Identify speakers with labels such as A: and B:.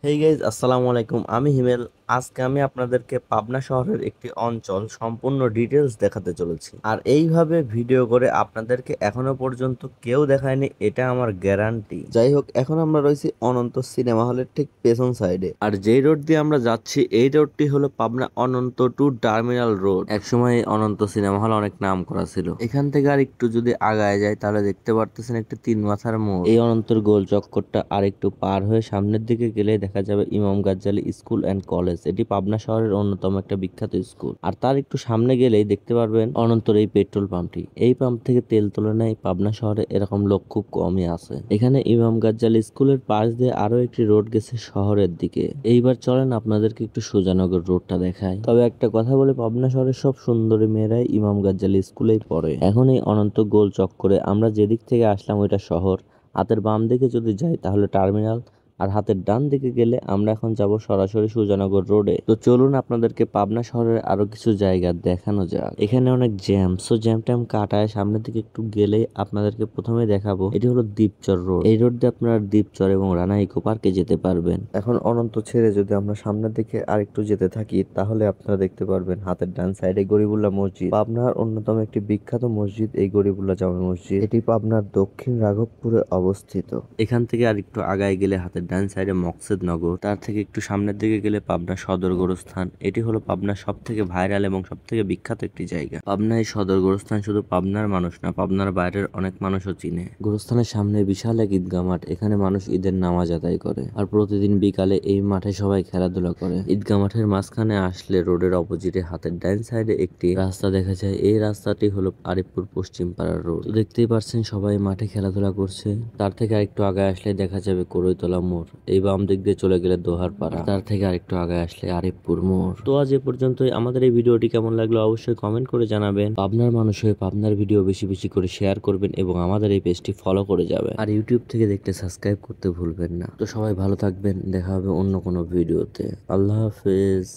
A: Hey guys, আসসালামু আলাইকুম। আমি হিমেল। আজকে আমি আপনাদেরকে পাবনা শহরের একটি অঞ্চল সম্পূর্ণ ডিটেলস দেখাতে চলেছি, আর এইভাবে ভিডিও করে আপনাদেরকে এখনো পর্যন্ত কেউ দেখায়নি, এটা আমার গ্যারান্টি। যাই হোক, এখন আমরা রয়েছি অনন্ত সিনেমা হলের ঠিক পেছন সাইডে, আর যেই রোড দিয়ে আমরা যাচ্ছি এই রোডটি হলো পাবনা অনন্ত টু টার্মিনাল রোড। একসময় এই অনন্ত সিনেমা হল অনেক নাম করা ছিল। এখান থেকে আর একটু যদি আগায় যায় তাহলে দেখতে পারতেছেন একটি তিন মাথার মোড়। এই অনন্তর গোল চক্করটা আর একটু পার হয়ে সামনের দিকে গেলে দেখা যাবে ইমাম গাজ্জালী স্কুল অ্যান্ড কলেজ। এটি পাবনা শহরের অন্যতম একটা বিখ্যাত স্কুল। আর তার একটু সামনে গেলেই দেখতে পারবেন অনন্তর এই পেট্রোল পাম্পটি। এই পাম্প থেকে তেল তুলে নেয় পাবনা শহরে এরকম লোক খুব কমই আছে। এখানে ইমাম গাজ্জালী স্কুলের পাশ দিয়ে আরো একটি রোড গেছে শহরের দিকে। এইবার চলেন আপনাদেরকে একটু সুজানগর রোডটা দেখাই। তবে একটা কথা বলে, পাবনা শহরের সব সুন্দরী মেয়েরাই ইমাম গাজ্জালী স্কুলেই পড়ে। এখন এই অনন্ত গোল চক্করে আমরা যেদিক থেকে আসলাম ওইটা শহর, হাতের বাম দিকে যদি যাই তাহলে টার্মিনাল, আর হাতের ডান দিকে গেলে আমরা এখন যাব সরাসরি সুজানগর রোডে। তো চলুন আপনাদেরকে পাবনা শহরের আরো কিছু জায়গা দেখানো যাক। এখানে অনেক জ্যাম, সো জ্যাম ট্যাম কাটায় সামনের দিকে একটু গেলেই আপনাদেরকে প্রথমে দেখাবো এটি হলো দ্বীপচর রোড। এই রোড দিয়ে আপনারা দ্বীপচর এবং রানা ইকো পার্কে যেতে পারবেন। এখন অনন্ত ছেড়ে যদি আমরা সামনের দিকে আরেকটু যেতে থাকি তাহলে আপনারা দেখতে পারবেন হাতের ডান সাইডে গরিবুল্লাহ মসজিদ, পাবনার অন্যতম একটি বিখ্যাত মসজিদ এই গরিবুল্লাহ জামে মসজিদ। এটি পাবনার দক্ষিণ রাঘবপুরে অবস্থিত। এখান থেকে আর একটু আগায় গেলে হাতের ডান সাইডে মকসেদ নগর, তার থেকে একটু সামনের দিকে গেলে পাবনা সদর গোরস্থান। এটি হলো পাবনার সব থেকে ভাইরাল এবং সব থেকে বিখ্যাত একটি জায়গা। পাবনা এই সদর গোরস্থান শুধু পাবনার মানুষ না, পাবনার বাইরের অনেক মানুষও চিনে। গোরস্থানের সামনে বিশাল এক ঈদগাহ মাঠ, এখানে মানুষ ঈদের নামাজ আদায় করে, আর প্রতিদিন বিকালে এই মাঠে সবাই খেলাধুলা করে। ঈদগাহ মাঠের মাঝখানে আসলে রোডের অপোজিটে হাতের ডান সাইডে একটি রাস্তা দেখা যায়। এই রাস্তাটি হলো আরিফপুর পশ্চিম পাড়ার রোড। দেখতেই পারছেন সবাই মাঠে খেলাধুলা করছে। তার থেকে আরেকটু আগে আসলে দেখা যাবে করইতলা মোড়। এই বাম দিক দিয়ে চলে গেলে দোহার পাড়া, তার থেকে আরেকটু আগে আসলে আরিফপুর মোড়। তো আজ এ পর্যন্তই। আমাদের এই ভিডিওটি কেমন লাগলো অবশ্যই কমেন্ট করে জানাবেন। পাবনার মানুষ হয়ে পাবনার ভিডিও বেশি বেশি করে শেয়ার করবেন এবং আমাদের এই পেজটি ফলো করে যাবেন। আর ইউটিউব থেকে দেখতে সাবস্ক্রাইব করতে ভুলবেন না। তো সবাই ভালো থাকবেন, দেখা হবে অন্য কোনো ভিডিওতে। আল্লাহ হাফেজ।